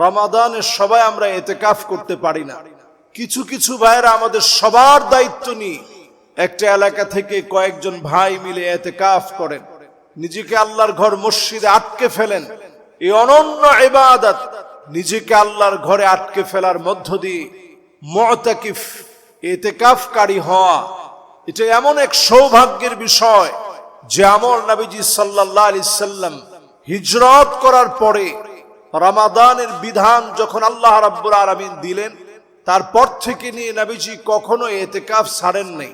রমাদানে সবাই আমরা ইতিকাফ করতে পারি না। কিছু কিছু ভাইরা আমাদের সবার দায়িত্ব নিয়ে একটা এলাকা থেকে কয়েকজন ভাই মিলে ইতিকাফ করেন, নিজেকে আল্লাহর ঘর মসজিদে আটকে ফেলেন। এই অনন্য ইবাদত, নিজেকে আল্লাহর ঘরে আটকে ফেলার মধ্য দিয়ে মুতাকিফ ইতিকাফকারী হওয়া, এটা এমন এক সৌভাগ্যের বিষয় যে আমল নবীজি সাল্লাল্লাহু আলাইহি সাল্লাম হিজরত করার পরে রমাদানের বিধান যখন আল্লাহ রাব্বুল আলামিন দিলেন, তারপর থেকে নিয়ে নবীজি কখনো ইতিকাফ ছাড়েন নাই।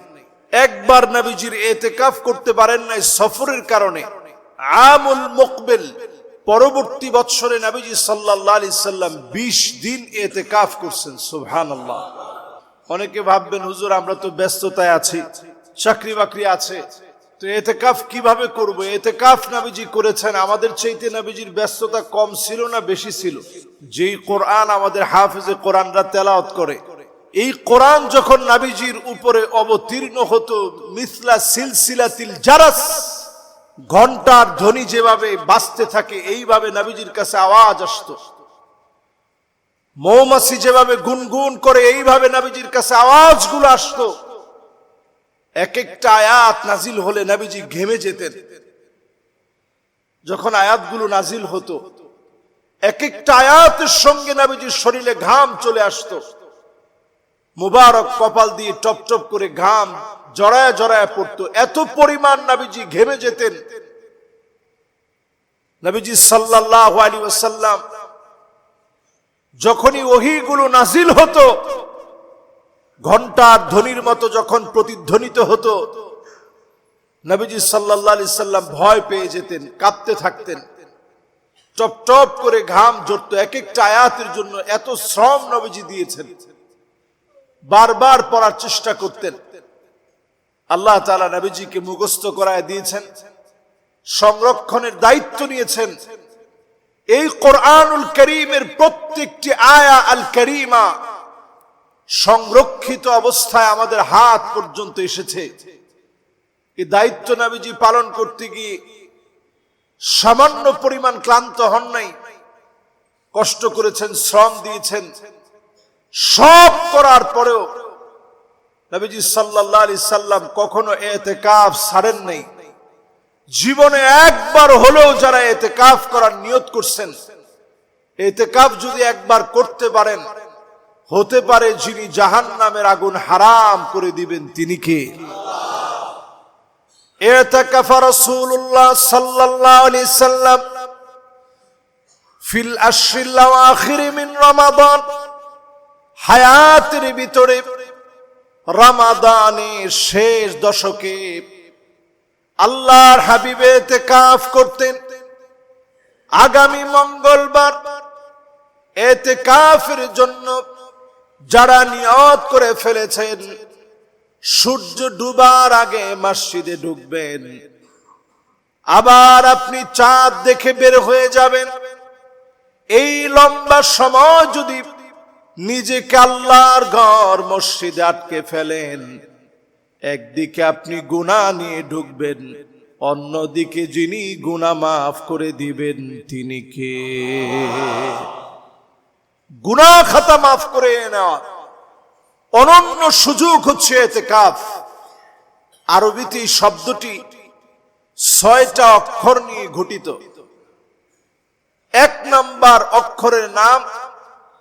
একবার নবীজির ইতিকাফ করতে পারেন নাই সফরের কারণে। আমুল মুকবিল, পরবর্তী বছরে নবীজি সাল্লাল্লাহু আলাইহি সাল্লাম 20 দিন ইতিকাফ করছেন। সুবহানাল্লাহ। অনেকে ভাববেন হুজুর আমরা তো ব্যস্ততায় আছি, চাকরি বাকরি আছে, তো ইতিকাফ কিভাবে করব? ইতিকাফ নবীজি করেছেন, আমাদের চাইতে নবীজির ব্যস্ততা কম ছিল না বেশি ছিল? যেই কোরআন আমাদের হাফেজে কোরআনরা তেলাওয়াত করে, এই কোরআন যখন নবীজির উপরে অবতীর্ণ হতো, মিসলা সিলসিলাতিল জারাস, ঘন্টার ধ্বনি যেভাবে বাজতে থাকে এইভাবে নবীজির কাছে আওয়াজ আসতো। মৌমাছি যেভাবে গুনগুন করে এইভাবে নবীজির কাছে আওয়াজগুলো আসতো। এক একটা আয়াত নাজিল হলে নবীজি ঘেমে যেতেন। যখন আয়াতগুলো নাজিল হতো, এক একটা আয়াতের সঙ্গে নবীজির শরীরে ঘাম চলে আসতো। মুবারক কপাল দিয়ে টপ টপ করে ঘাম জড়ায় জড়ায় পড়তো। এত পরিমাণ নবীজি ঘেমে যেতেন। নবীজি সাল্লাল্লাহু আলাইহি ওয়াসাল্লাম যখনই ওহীগুলো নাজিল হতো, ঘন্টার ধ্বনির মতো যখন প্রতিধ্বনিত হতো, নবীজি সাল্লাল্লাহু আলাইহি সাল্লাম ভয় পেয়ে যেতেন, কাঁপতে থাকতেন, টপ টপ করে ঘাম ঝরতো। এক একটা আয়াতের জন্য এত শ্রম নবীজি দিয়েছেন, বারবার পড়ার চেষ্টা করতেন। আল্লাহ তাআলা নবীজিকে মুখস্থ করায় দিয়েছেন, সংরক্ষণের দায়িত্ব নিয়েছেন। এই কোরআনুল কারীমের প্রত্যেকটি আয়া আল কারীমা সংরক্ষিত অবস্থায় আমাদের হাত পর্যন্ত এসেছে। এই দায়িত্ব নবীজি পালন করতে গিয়ে সামান্য পরিমাণ ক্লান্ত হন নাই, কষ্ট করেছেন, শ্রম দিয়েছেন। সব করার পরেও নবীজি সাল্লাল্লাহু আলাইহি সাল্লাম কখনো ইতিকাফ ছাড়েন নাই। জীবনে একবার হলেও যারা ইতিকাফ করার নিয়ত করছেন, ইতিকাফ যদি একবার করতে পারেন, হতে পারে যিনি জাহান্নামের আগুন হারাম করে দিবেন তিনি কে? ইতিকাফা রাসূলুল্লাহ সাল্লাল্লাহু আলাইহি সাল্লাম ফিল আশরিল আওয়াখির মিন রমাদান, হায়াতের ভিতরে রমাদানের শেষ দশকে আল্লাহর হাবিব ইতিকাফ করতেন। আগামী মঙ্গলবার ইতিকাফের জন্য যারা নিয়ত করে ফেলেছেন, সূর্য ডুবার আগে মসজিদে ঢুকবেন, আবার আপনি চাঁদ দেখে বের হয়ে যাবেন। এই লম্বা সময় যদি নিজেকে আল্লাহর ঘর মসজিদে আটকে ফেলেন, একদিকে আপনি গুনাহ নিয়ে ঢুকবেন, অন্যদিকে যিনি গুনাহ মাফ করে দিবেন তিনি কে? গুনাহ খাতা মাফ করে নেওয়া অনন্য সুযোগ হচ্ছে ইতিকাফ। আরবিতে এই শব্দটি 6টা অক্ষর নিয়ে গঠিত। 1 নাম্বার অক্ষরের নাম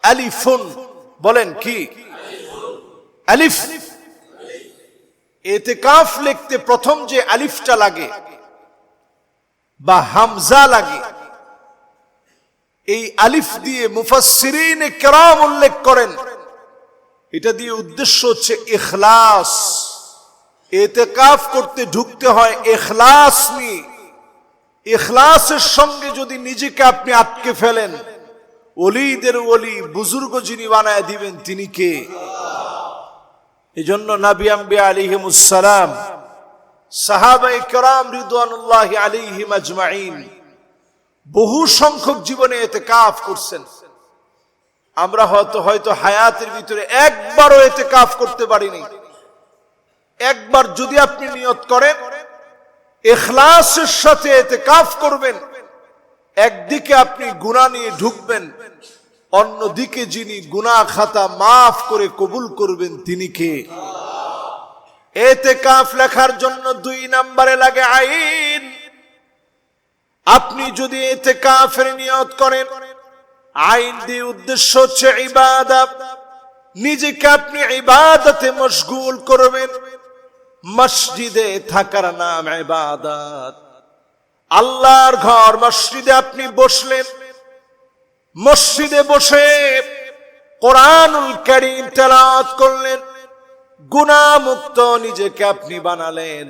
আলিফুন। বলেন কি? আলিফ। ইতিকাফ লিখতে প্রথম যে আলিফটা লাগে বা হামজা লাগে, এই আলিফ দিয়ে মুফাসসিরিনে কেরাম উল্লেখ করেন, এটা দিয়ে উদ্দেশ্য হচ্ছে ইখলাস। ইতিকাফ করতে ঢুকতে হয় ইখলাস নিয়ে। ইখলাসের সঙ্গে যদি নিজেকে আপনি আটকে ফেলেন, ওলিদের ওলি, বুজুর্গ যিনি বানায় দিবেন তিনি কে? এজন্য নবী আম্বিয়া আলাইহিমুস সালাম, সাহাবায়ে কেরাম রিদওয়ানুল্লাহি আলাইহিম আজমাইন বহু সংখ্যক জীবনে ইতিকাফ করছেন। আমরা হয়তো হায়াতের ভিতরে একবারও ইতিকাফ করতে পারিনি। একবার যদি আপনি নিয়ত করেন ইখলাসের সাথে ইতিকাফ করবেন, একদিকে আপনি গুনাহ নিয়ে ঢুকবেন, অন্যদিকে যিনি গুনাহ খাতা মাফ করে কবুল করবেন তিনি কে? ইতিকাফ লেখার জন্য 2 নম্বরে লাগে আইন। আপনি যদি ইতিকাফের নিয়ত করেন, আইন দিয়ে উদ্দেশ্য হচ্ছে ইবাদত, নিজেকে আপনি ইবাদতে মশগুল করবেন। মসজিদে থাকার নাম ইবাদত। আল্লাহর ঘর মসজিদে আপনি বসলেন, মসজিদে বসে কোরআনুল কারীম তেলাওয়াত করলেন, গুনাহ মুক্ত নিজেকে আপনি বানালেন।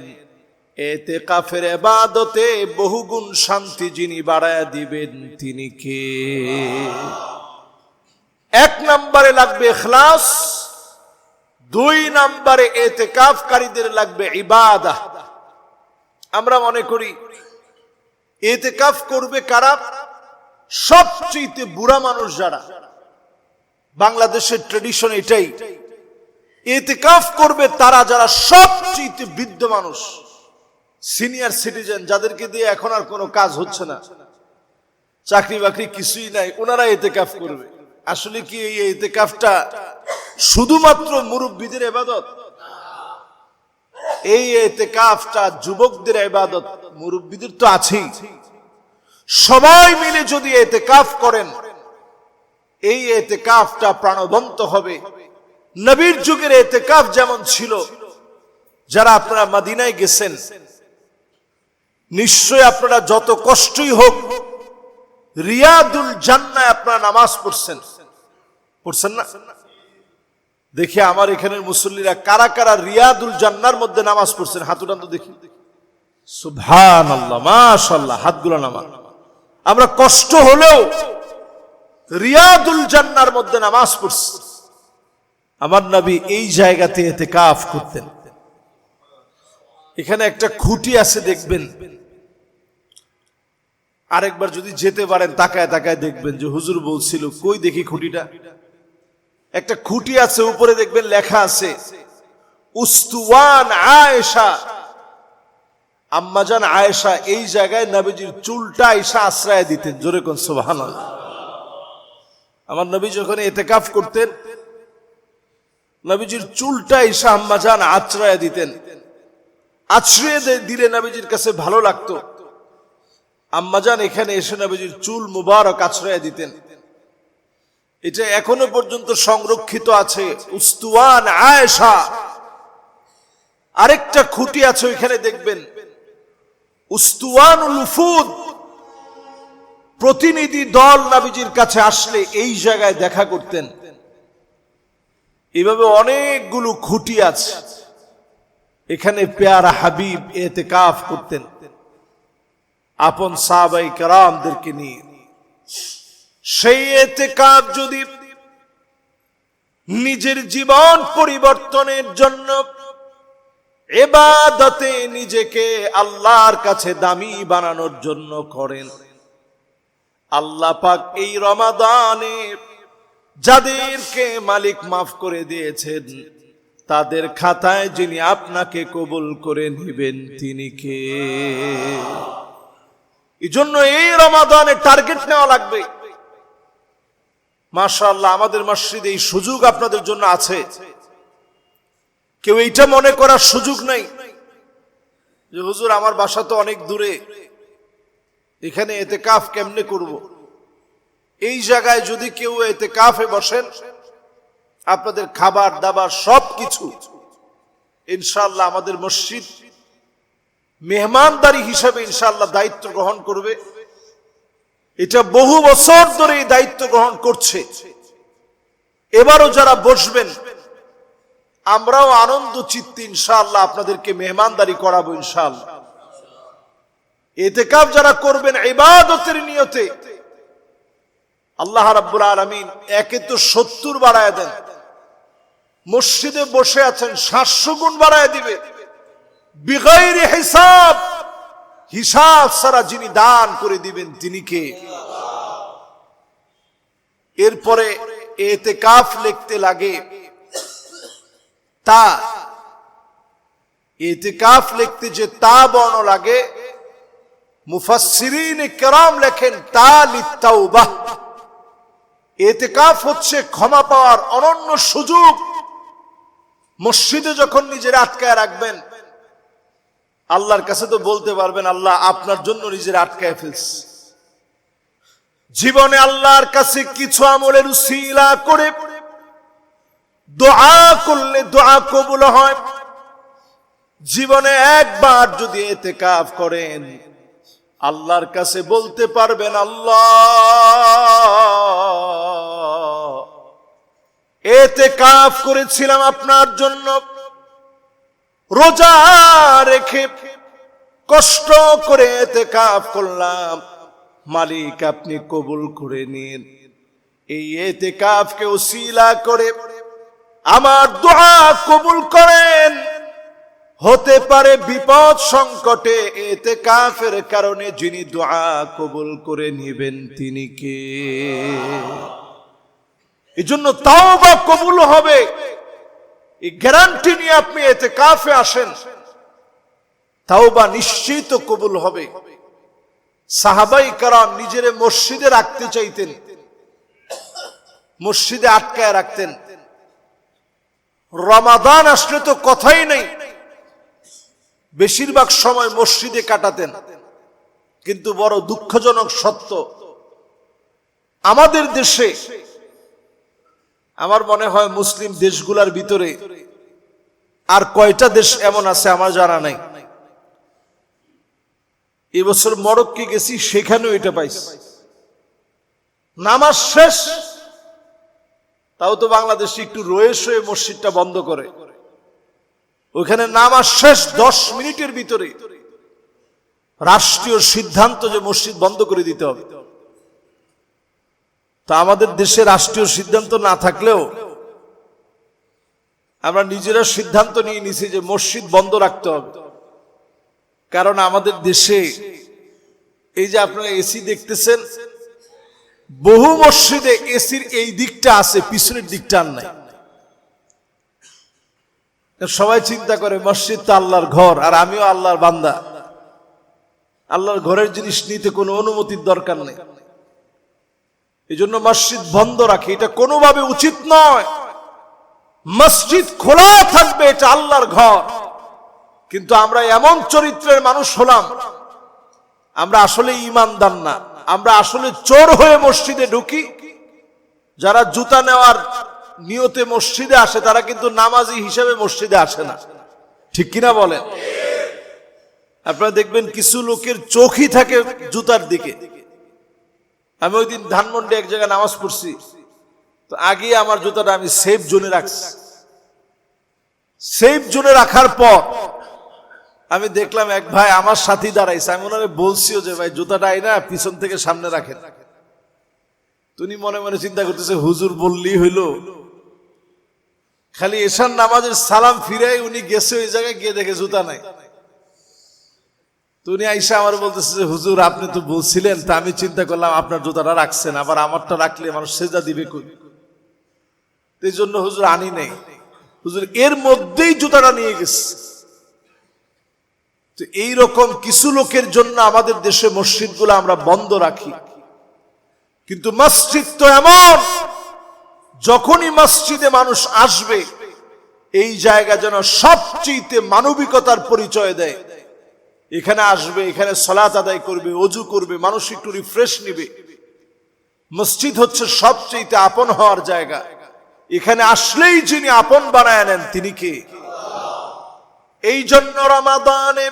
ইতিকাফের ইবাদতে বহুগুণ শান্তি যিনি বাড়ায়া দিবেন তিনি কে? 1 নম্বরে লাগবে ইখলাস, 2 নম্বরে ইতিকাফকারীদের লাগবে ইবাদত। আমরা মনে করি ইতিকাফ করবে কারা? সবচেয়ে বুড়া মানুষ যারা, বাংলাদেশের ট্রেডিশন এটাই, ইতিকাফ করবে তারা যারা সবচেয়ে বৃদ্ধ মানুষ, সিনিয়র সিটিজেন, যাদেরকে দিয়ে এখন আর কোনো কাজ হচ্ছে না, চাকরি বাকরি কিছুই নাই, ওনারা ইতিকাফ করবে। আসলে কি এই ইতিকাফটা শুধুমাত্র মুরব্বীদের ইবাদত? এই ইতিকাফটা যুবকদের ইবাদত, মুরব্বীদের তো আছেই। সবাই মিলে যদি ইতিকাফ করেন, এই ইতিকাফটা প্রাণবন্ত হবে। নবীর যুগের ইতিকাফ যেমন ছিল, যারা আপনারা মদিনায় গেছেন, নিশ্চয় আপনারা যত কষ্টই হোক রিয়াদুল জান্নাহ আপনারা নামাজ পড়ছেন না? দেখি আমার এখানের মুসল্লিরা কারা কারা রিয়াদুল জান্নাহর মধ্যে নামাজ পড়ছেন, হাত উঠান তো দেখি। সুবহানাল্লাহ, মাশাআল্লাহ, হাতগুলো নামা। আমরা কষ্ট হলেও রিয়াদুল জান্নাহর মধ্যে নামাজ পড়ছি। আমার নবী এই জায়গাতে ইতিকাফ করতেন। এখানে একটা খুঁটি আছে দেখবেন, আরেকবার যদি যেতে পারেন তাকায় তাকায় দেখবেন যে হুজুর বলছিল, কই দেখি খুঁটিটা। একটা খুঁটি আছে, উপরে দেখবেন লেখা আছে উস্তুওয়ান আয়েশা। আম্মাজান আয়েশা এই জায়গায় নবীজির চুলটা আয়েশা আশ্রয় দিতেন। জোরে কোন সুবহানাল্লাহ। আমার নবী যখন ইতিকাফ করতেন, নবীজির চুলটা আয়েশা আম্মাজান আশ্রয় দিতেন। আশ্রয় দিলে নবীজির কাছে ভালো লাগতো। আম্মাজান এখানে এসে নবীজির চুল মুবারক আশ্রয় দিতেন। এটা এখনো পর্যন্ত সংরক্ষিত আছে, উস্তুওয়ান আয়েশা। আরেকটা খুঁটি আছে ওইখানে দেখবেন উস্তুওয়ানুল উফুদ। প্রতিনিধি দল নবীজির কাছে আসলে এই জায়গায় দেখা করতেন। এভাবে অনেকগুলো খুঁটি আছে। এখানে পেয়ারা হাবিব ইতিকাফ করতেন আপন সাহাবায়ে কেরামদেরকে নিয়ে। সেই ইতিকাফ যদি নিজের জীবন পরিবর্তনের জন্য, ইবাদতে নিজেকে আল্লাহর কাছে দামি বানানোর জন্য করেন, আল্লাহ পাক এই রমাদানে যাদেরকে মালিক মাফ করে দিয়েছেন, তাদের খাতায় যিনি আপনাকে কবুল করে নেবেন তিনি কে? এই জন্য এই রমাদানে টার্গেট নেওয়া লাগবে। মাশাআল্লাহ, আমাদের মসজিদে এই সুযোগ আপনাদের জন্য আছে। কেউ এইটা মনে করার সুযোগ নাই যে হুজুর আমার বাসা তো অনেক দূরে, এখানে ইতিকাফ কেমনে করব। এই জায়গায় যদি কেউ ইতিকাফে বসেন, আপনাদের খাবার দাবার সবকিছু ইনশাআল্লাহ আমাদের মসজিদ মেহমানদারি হিসাবে ইনশাআল্লাহ দায়িত্ব গ্রহণ করবে। এটা বহু বছর ধরে এই দায়িত্ব গ্রহণ করছে। এবারও যারা বসবেন, আমরাও আনন্দ চিত্তে ইনশাআল্লাহ আপনাদেরকে মেহমানদারি করাবো ইনশাআল্লাহ। ইতিকাফ যারা করবেন ইবাদতের নিয়তে, আল্লাহ রাব্বুল আলামিন একে তো 70 বাড়ায় দেন, মসজিদে বসে আছেন 700 গুণ বাড়ায় দিবে। বিগাইরি হিসাব, হিসাব ছাড়া যিনি দান করে দিবেন তিনি কে? এরপরে ইতিকাফ লিখতে লাগে তা, ইতিকাফ লিখতে যে তা বর্ণ লাগে, মুফাসসিরিন কেরাম লেখেন তা লিত্তাওবাহ। ইতিকাফ হচ্ছে ক্ষমা পাওয়ার অনন্য সুযোগ। মসজিদে যখন নিজের আটকায় রাখবেন, আল্লাহর কাছে তো বলতে পারবেন আল্লাহ আপনার জন্য নিজের আটকায় ফেলছি। জীবনে আল্লাহর কাছে কিছু আমলের উসিলা করে দোয়া করলে দোয়া কবুল হয়। জীবনে একবার যদি ইতিকাফ করেন, আল্লাহর কাছে বলতে পারবেন আল্লাহ ইতিকাফ করেছিলাম আপনার জন্য, রোজা রেখে কষ্ট করে ইতিকাফ করলাম, মালিক আপনি কবুল করে নিন। এই ইতিকাফকে উসিলা করে আমার দোয়া কবুল করেন। হতে পারে বিপদ সংকটে ইতিকাফের কারণে যিনি দোয়া কবুল করে নেবেন তিনি কে? এজন্য তাওবা কবুল হবে এই গ্যারান্টি নিয়ে আপনি ইতিকাফে আসেন, তাওবা নিশ্চিত কবুল হবে। সাহাবাই কেরাম নিজেরে মসজিদে রাখতে চাইতেন, মসজিদে আটকায় রাখতেন। রমাদান আসলে তো কথাই নেই, বেশিরভাগ সময় মসজিদে কাটাতেন। কিন্তু বড় দুঃখজনক সত্য, আমাদের দেশে, আমার মনে হয় মুসলিম দেশগুলোর ভিতরে আর কয়টা দেশ এমন আছে আমার জানা নাই, এবছর মরক্কো গেছি সেখানেও এটা পাইছি। নামাজ শেষ, তাও তো বাংলাদেশে একটু রয়ে শয়ে মসজিদটা বন্ধ করে, ওইখানে নামাজ শেষ 10 মিনিটের ভিতরে রাষ্ট্রীয় সিদ্ধান্ত যে মসজিদ বন্ধ করে দিতে হবে। তা আমাদের দেশে রাষ্ট্রীয় সিদ্ধান্ত না থাকলেও আমরা নিজেরা সিদ্ধান্ত নিয়ে নিছি যে মসজিদ বন্ধ রাখতে হবে। কারণ আমাদের দেশে এই যে আপনারা এসি দেখতেছেন, বহু মসজিদে এসির এই দিকটা আছে, পিছনের দিকটা আর নাই। সবাই চিন্তা করে মসজিদ তো আল্লাহর ঘর, আর আমিও আল্লাহর বান্দা, আল্লাহর ঘরের জিনিস নিতে কোনো অনুমতির দরকার নেই। এই জন্য মসজিদ বন্ধ রাখে, এটা কোনোভাবে উচিত নয়। মসজিদ খোলা থাকবে, এটা আল্লাহর ঘর। কিন্তু আমরা এমন চরিত্রের মানুষ হলাম, আমরা আসলে ঈমানদার না, আমরা আসলে চোর হয়ে মসজিদে ঢুকি। যারা জুতা নেওয়ার নিয়তে মসজিদে আসে তারা কিন্তু নামাজি হিসেবে মসজিদে আসে না, ঠিক কিনা বলেন? আপনারা দেখবেন কিছু লোকের চোখই থাকে জুতার দিকে। আমি ওই দিন ধানমন্ডি এক জায়গায় নামাজ পড়ছি, তো আগে আমার জুতাটা আমি সেফ জোনে রাখছি। সেফ জোনে রাখার পর আমি দেখলাম এক ভাই আমার সাথে দাঁড়াইছে। আমি ওনারে বলছিও যে ভাই জুতাটা আইনা পিছন থেকে সামনে রাখেন। তুমি মনে মনে চিন্তা করতেছে হুজুর বললেই হইলো, খালি এশার নামাজের সালাম ফিরাই উনি গেছে ওই জায়গায়, গিয়ে দেখে জুতা নাই। তুমি আইসা আমার বলতেছে যে হুজুর আপনি তো বলছিলেন, তা আমি চিন্তা করলাম আপনার জুতাটা রাখছেন, আবার আমারটা রাখলে মানুষ সেজদা দিবে কই, এই জন্য হুজুর আনি নাই। হুজুর এর মধ্যেই জুতাটা নিয়ে গেছে। তো এইরকম কিছু লোকের জন্য আমাদের দেশে মসজিদগুলো আমরা বন্ধ রাখি। কিন্তু মসজিদ তো এমন, যখনই মসজিদে মানুষ আসবে এই জায়গা যেন সবচেয়ে মানবিকতার পরিচয় দেয়। এখানে আসবে, এখানে সালাত আদায় করবে, ওযু করবে, মানুষ একটু রিফ্রেশ নিবে। মসজিদ হচ্ছে সবচেয়ে আপন হওয়ার জায়গা। এখানে আসলেই যিনি আপন বানায় নেন তিনি কে? এই জন্য রমাদানে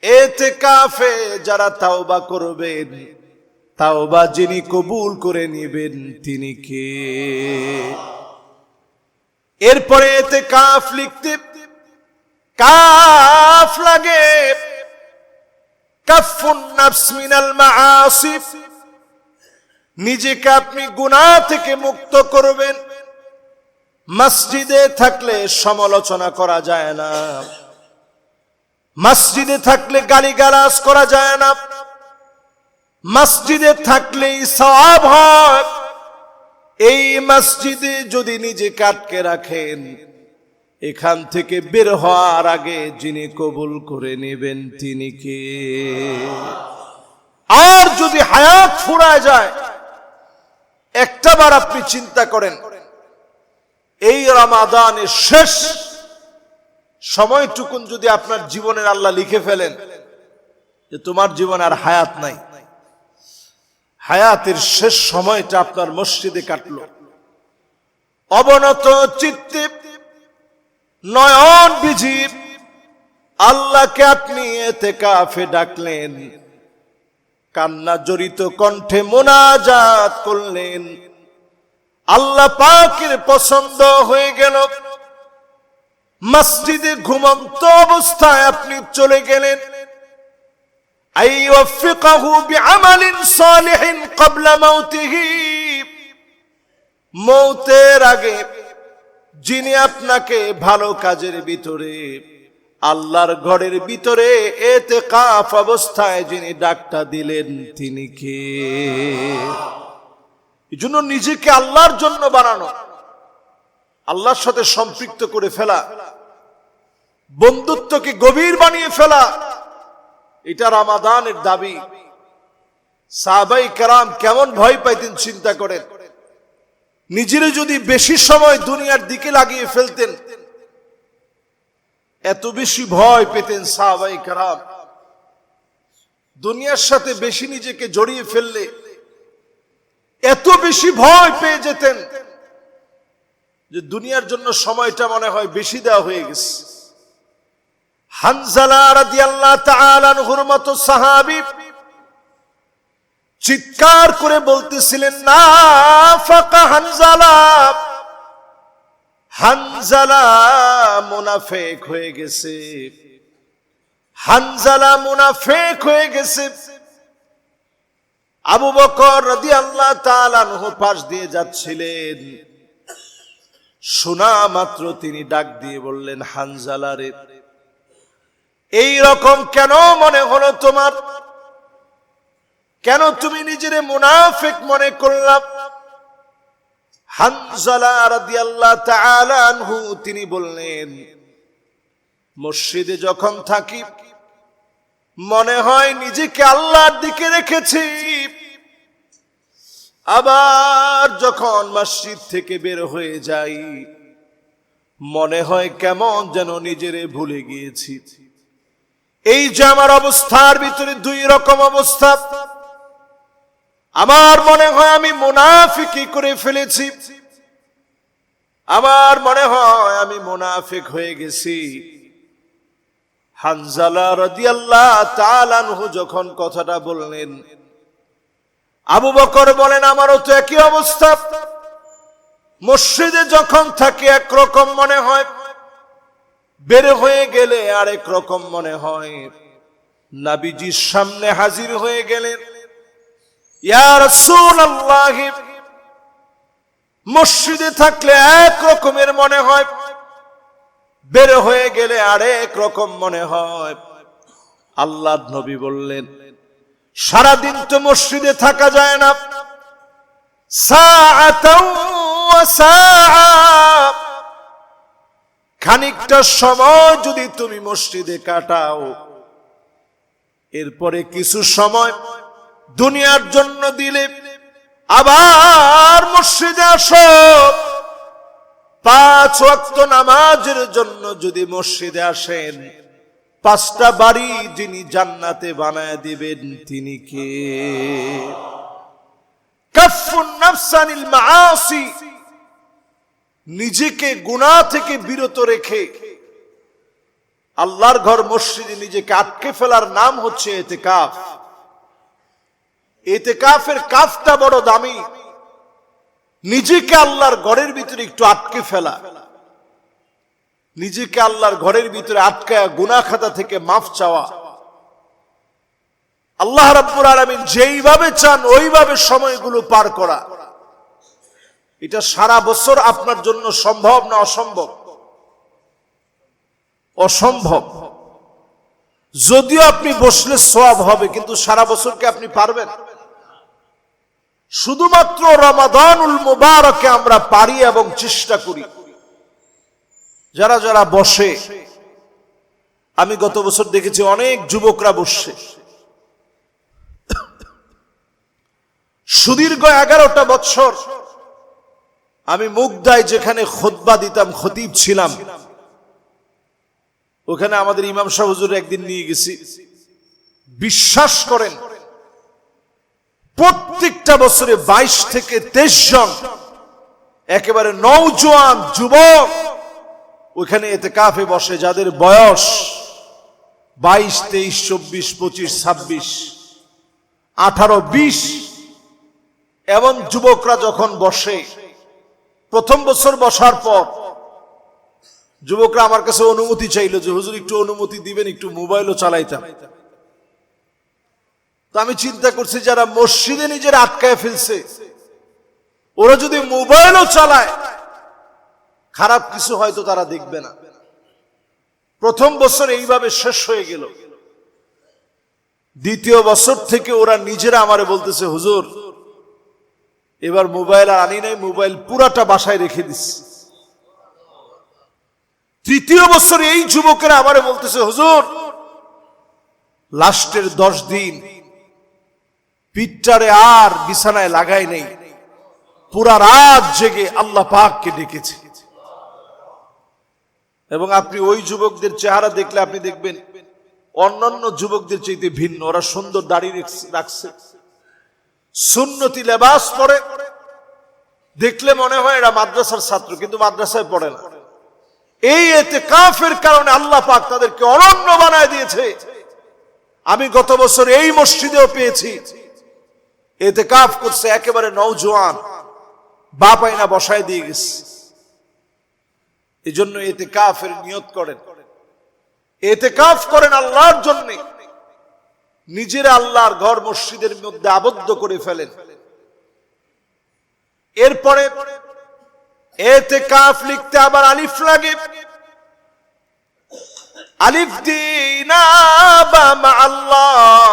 ইতিকাফে যারা তাওবা করবেন, তাওবা যিনি কবুল করে নেবেন তিনি কে? এরপরে ইতিকাফ লিখতে কাফ লাগে, কাফুন নাফস মিনাল মাআসি, নিজেকে আপনি গুনাহ থেকে মুক্ত করবেন। মসজিদে থাকলে সমালোচনা করা যায় না, মসজিদে থাকলে গালিগালাজ করা যায় না, মসজিদে থাকলেই সওয়াব হয়। এই মসজিদে যদি নিজেকে আটকে রাখেন, এখান থেকে বের হওয়ার আগে যিনি কবুল করে নেবেন তিনি কে? আর যদি হায়াত ফুরায় যায়, একটাবার আপনি চিন্তা করেন, এই রমাদানের শেষ সময়টুকুন যদি আপনার জীবনের আল্লাহ লিখে ফেলেন যে তোমার জীবন আর হায়াত নাই, হায়াতের শেষ সময়টা আপনার মসজিদে কাটলো, অবনত চিত্তে নয়ন বিজীব আল্লাহকে আপনি ইতিকাফে ডাকলেন, কান্না জড়িত কণ্ঠে মুনাজাত করলেন, আল্লাহ পাকের পছন্দ হয়ে গেল, মসজিদে ঘুমন্ত অবস্থায় আপনি চলে গেলেন, আইয়ুফিকাহু বিআমালিন সালিহিন ক্বাবলা মাউতিহি, মৌতের আগে যিনি আপনাকে ভালো কাজের ভিতরে আল্লাহর ঘরের ভিতরে ইতিকাফ অবস্থায় যিনি ডাকটা দিলেন তিনি কে? এজন্য নিজেকে আল্লাহর জন্য বানানো, আল্লাহর সাথে সম্পৃক্ত করে ফেলা, বন্ধুত্বকে গভীর বানিয়ে ফেলা, এটা রমাদানের দাবি। সাহাবায়ে কেরাম কেমন ভয় পাইতেন চিন্তা করেন। নিজের যদি বেশি সময় দুনিয়ার দিকে লাগিয়ে ফেলতেন, এত বেশি ভয় পেতেন সাহাবায়ে কেরাম। দুনিয়ার সাথে বেশি নিজেকে জড়িয়ে ফেললে এত বেশি ভয় পেয়ে যেতেন যে দুনিয়ার জন্য সময়টা মনে হয় বেশি দেওয়া হয়ে গেছে। হানজালা রাদিয়াল্লাহু তাআলা আনহুর মতো সাহাবী চিৎকার করে বলতেছিলেন, নাফাকা হানজালা, হানজালা মুনাফিক হয়ে গেছে, হানজালা মুনাফিক হয়ে গেছে। আবু বকর রাদিয়াল্লাহু তাআলা আনহু পাশ দিয়ে যাচ্ছিলেন, শোনা মাত্র তিনি ডাক দিয়ে বললেন, হানজালা রে, এই রকম কেন মনে হলো তোমার? কেন তুমি নিজেরে মুনাফিক মনে করলা? হানজালা রাদিয়াল্লাহু তাআলা আনহু তিনি বললেন, মসজিদে যখন থাকি মনে হয় নিজেকে আল্লাহর দিকে রেখেছি, আবার যখন মসজিদ থেকে বের হয়ে যাই মনে হয় কেমন যেন নিজেরে ভুলে গিয়েছি। এই যে আমার অবস্থার ভিতরে দুই রকম অবস্থা, আমার মনে হয় আমি মুনাফিকি করে ফেলেছি, আমার মনে হয় আমি মুনাফিক হয়ে গেছি। হানজালা রাদিয়াল্লাহু তাআলা আনহু যখন কথাটা বললেন, আবু বকর বলেন, আমারও তো একই অবস্থা। মসজিদে যখন থাকি একরকম মনে হয়, বের হয়ে গেলে আরেক রকম মনে হয়। নবীজির সামনে হাজির হয়ে গেলেন, ইয়া রাসূলুল্লাহ, মসজিদে থাকলে এক রকমের মনে হয়, বের হয়ে গেলে আরেক রকম মনে হয়। আল্লাহর নবী বললেন, সারাদিন তো মসজিদে থাকা যায় না, সাআতাও ওয়া সাআ, খানিকটা সময় যদি তুমি মসজিদে কাটাও, এরপরে কিছু সময় দুনিয়ার জন্য দিলে, আবার মসজিদে আসো, 5 ওয়াক্ত নামাজের জন্য যদি মসজিদে আসেন, 5টা বাড়ি যিনি জান্নাতে বানায় দিবেন তিনি কে? কাফফুন নাফসানিল মাআসি, নিজেকে গুনাহ থেকে বিরত রেখে আল্লাহর ঘর মসজিদে নিজেকে আটকে ফেলার নাম হচ্ছে ইতিকাফ। ইতিকাফের কাফটা বড় দামি। নিজেকে আল্লাহর ঘরের ভিতরে একটু আটকে ফেলা, নিজেকে আল্লাহর ঘরের ভিতরে আটকায়া গুনাহ খাতা থেকে মাফ চাওয়া। আল্লাহ রাব্বুল আলামিন যেইভাবে চান ওইভাবে সময়গুলো পার করা, এটা সারা বছর আপনার জন্য সম্ভব না অসম্ভব? অসম্ভব। যদিও আপনি বসলে সওয়াব হবে, কিন্তু সারা বছর কি আপনি পারবেন? শুধুমাত্র রমাদানুল মুবারকে আমরা পারি এবং চেষ্টা করি। যারা যারা বসে, আমি গত বছর দেখেছি অনেক যুবকরা বসছে, সুদীর্ঘ 11টা বছর আমি মুগদায় যেখানে খুতবা দিতাম, খতিব ছিলাম, ওখানে আমাদের ইমাম সাহেব হুজুর একদিন নিয়ে গেছি। বিশ্বাস করেন, প্রত্যেকটা বছরে 22 থেকে 23 জন একেবারে নওজোয়ান যুবক ওখানে ইতিকাফে বসে, যাদের বয়স 22, 23, 24, 25, 26, 18, 20 এমন যুবকরা যখন বসে, প্রথম বছর বসার পর যুবকরা আমার কাছে অনুমতি চাইলো যে হুজুর একটু অনুমতি দিবেন, একটু মোবাইলও চালাইতাম। তো আমি চিন্তা করছি, যারা মসজিদে নিজের আটকায় ফেলছে, ওরা যদি মোবাইলও চালায়, খারাপ কিছু হয়তো তারা দেখবে না। প্রথম বছর এইভাবে শেষ হয়ে গেল। দ্বিতীয় বছর থেকে ওরা নিজেরা আমারে বলতেছে, হুজুর এবার মোবাইল আর আনি নাই, মোবাইল পুরাটা বাসায় রেখে দিচ্ছি। তৃতীয় বছর এই যুবকেরা আমারে বলতেছে, হুজুর লাস্টের 10 দিন পিঠটারে আর বিছানায় লাগাই নেই, পুরা রাত জেগে আল্লাহ পাককে ডেকেছে। এবং আপনি ওই যুবকদের চেহারা দেখলে আপনি দেখবেন অন্যান্য যুবকদের চাইতে ভিন্ন। ওরা সুন্দর দাড়ি রাখছে, সুন্নতি লেবাস পরে, দেখলে মনে হয় এরা মাদ্রাসার ছাত্র, কিন্তু মাদ্রাসায় পড়ে না। এই ইতিকাফের কারণে আল্লাহ পাক তাদেরকে অনন্য বানায় দিয়েছে। আমি গত বছর এই মসজিদেও পেয়েছি, ইতিকাফ করছে একেবারে নওজোয়ান, বাপ আইনা বসায় দিয়ে গেছে। এই জন্য ইতিকাফের নিয়ত করেন, ইতিকাফ করেন আল্লাহর জন্য, নিজের আল্লাহর ঘর মসজিদের মধ্যে আবদ্ধ করে ফেলেন। এরপরে ইতিকাফ লিখতে আবার আলিফ লাগে। আলিফ দিনা বা মা আল্লাহ,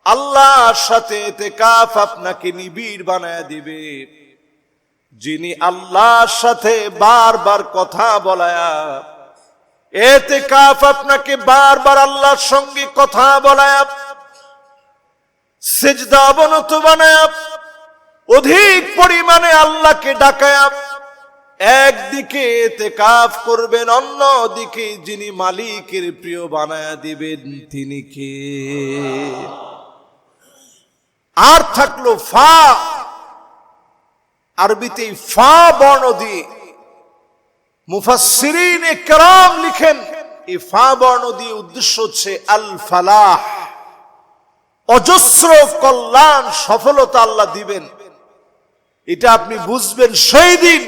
আল্লাহর সাথে ইতিকাফ আপনাকে নিবিড় বানায় দিবে। যিনি আল্লাহর সাথে বারবার কথা বলায়া, ইতিকাফ আপনাকে বারবার আল্লাহর সঙ্গে কথা বলায়া, সিজদা অবনত বানায়া, অধিক পরিমাণে আল্লাহকে ডাকায়া, একদিকে ইতিকাফ করবেন, অন্যদিকে যিনি মালিকের প্রিয় বানায়া দিবেন তিনি কে? আর থাকলো ফা, আরবিতে ফা বর্ণ দিয়ে মুফাসসিরিন ইকরাম লিখেন, এই ফা বর্ণ দিয়ে উদ্দেশ্য হচ্ছে আল ফালাহ, অজস্র কল্যাণ সফলতা আল্লাহ দিবেন। এটা আপনি বুঝবেন সেই দিন,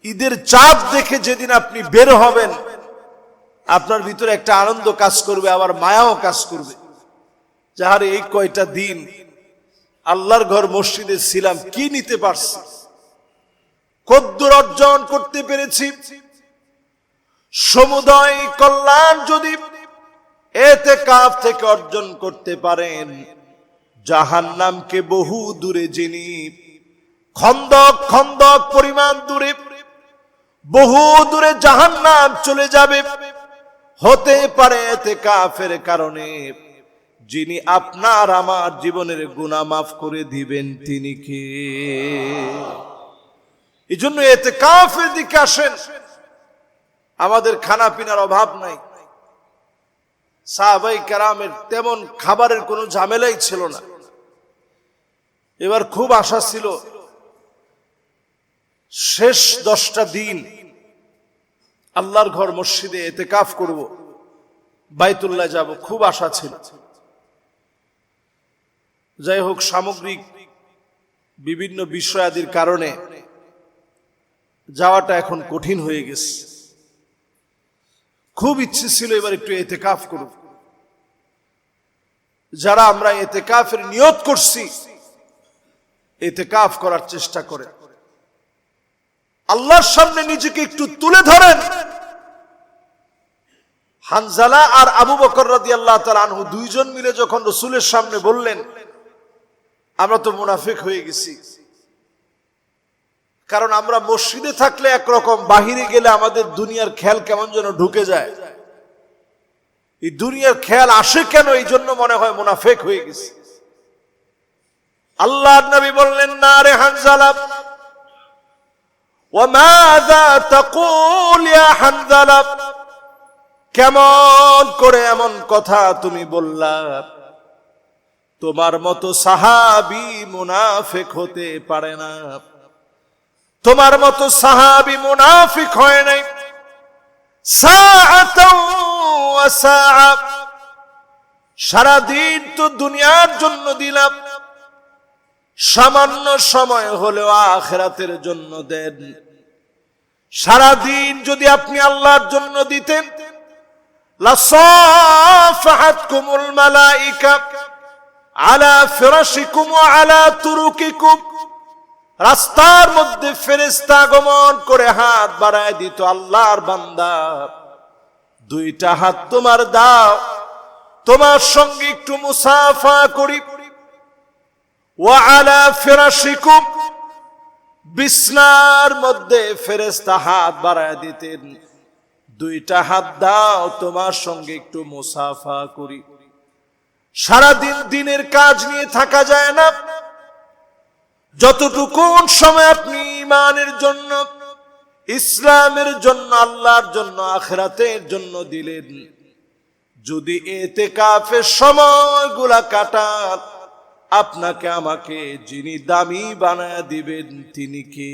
ঈদের চাঁদ দেখে যেদিন আপনি বের হবেন, আপনার ভিতরে একটা আনন্দ কাজ করবে, আবার মায়াও কাজ করবে। যাহার এই কয়টা দিন আল্লাহর ঘর মসজিদে ছিলাম, কি নিতে পারছি, কদ্দুর অর্জন করতে পেরেছি। সমুদয় কল্যাণ যদি ইতিকাফ থেকে অর্জন করতে পারেন, জাহান্নামকে বহু দূরে যিনি খন্দক খন্দক পরিমাণ দূরে, বহু দূরে জাহান্নাম চলে যাবে। হতে পারে ইতিকাফের কারণে যিনি আপনার আমার জীবনের গুনাহ মাফ করে দিবেন তিনি কে? এই জন্য ইতিকাফের দিকে আসেন। আমাদের খানা পিনার অভাব নাই, সাহাবায়ে কেরামের তেমন খাবারের কোনো ঝামেলাই ছিল না। এবার খুব আশা ছিল শেষ 10টা দিন আল্লাহর ঘর মসজিদে ইতিকাফ করব, বাইতুল্লাহ যাব, খুব আশা ছিল। যাই হোক, সামগ্রিক বিভিন্ন বিষয়াদির কারণে যাওয়াটা এখন কঠিন হয়ে গেছে। খুব ইচ্ছে ছিল এবার একটু ইতিকাফ করব। যারা আমরা ইতিকাফের নিয়ত করছি, ইতিকাফ করার চেষ্টা করে আল্লাহর সামনে নিজেকে একটু তুলে ধরেন। হানজালা আর আবু বকর রাদিয়াল্লাহু তাআলা আনহু দুইজন মিলে যখন রাসূলের সামনে বললেন, আমরা তো মুনাফিক হয়ে গেছি, কারণ আমরা মসজিদে থাকলে একরকম, বাহিরে গেলে আমাদের দুনিয়ার খেয়াল কেমন যেন ঢুকে যায়। এই দুনিয়ার খেয়াল আসে কেন, এই জন্য মনে হয় মুনাফিক হয়ে গেছি। আল্লাহর নবী বললেন, না রে হানজালা, ওয়ামাযা তাকুল ইয়া হানজালা, কেমন করে এমন কথা তুমি বললা? তোমার মতো সাহাবী মুনাফিক হতে পারে না, তোমার মতো সাহাবী মুনাফিক হয় নাই। সাআতাও ওয়া সাআ, সারা দিন তো দুনিয়ার জন্য দিলাম, সামান্য সময় হলেও আখিরাতের জন্য দেন। সারা দিন যদি আপনি আল্লাহর জন্য দিতেন, লাসাফাহাতকুমুল মালাইকা আলা ফিরাশিকুম ওয়া আলা তুরুকিকুম, রাস্তার মধ্যে ফেরেশতা আগমন করে হাত বাড়ায় দিত, আল্লাহর বান্দা দুইটা হাত তোমার দাও, তোমার সঙ্গে একটু মুসাফা করি। ওয়া আলা ফিরাশিকুম, বিছনার মধ্যে ফেরেশতা হাত বাড়ায় দিতেন, দুইটা হাত দাও, তোমার সঙ্গে একটু মুসাফা করি। সারাদিন দিনের কাজ নিয়ে থাকা যায় না, যতটুকু সময় আপনি ঈমানের জন্য, ইসলামের জন্য, আল্লাহর জন্য, আখিরাতের জন্য দিলেন, যদি ইতিকাফের সময়গুলা কাটান, আপনাকে আমাকে যিনি দামি বানায় দিবেন তিনি কে?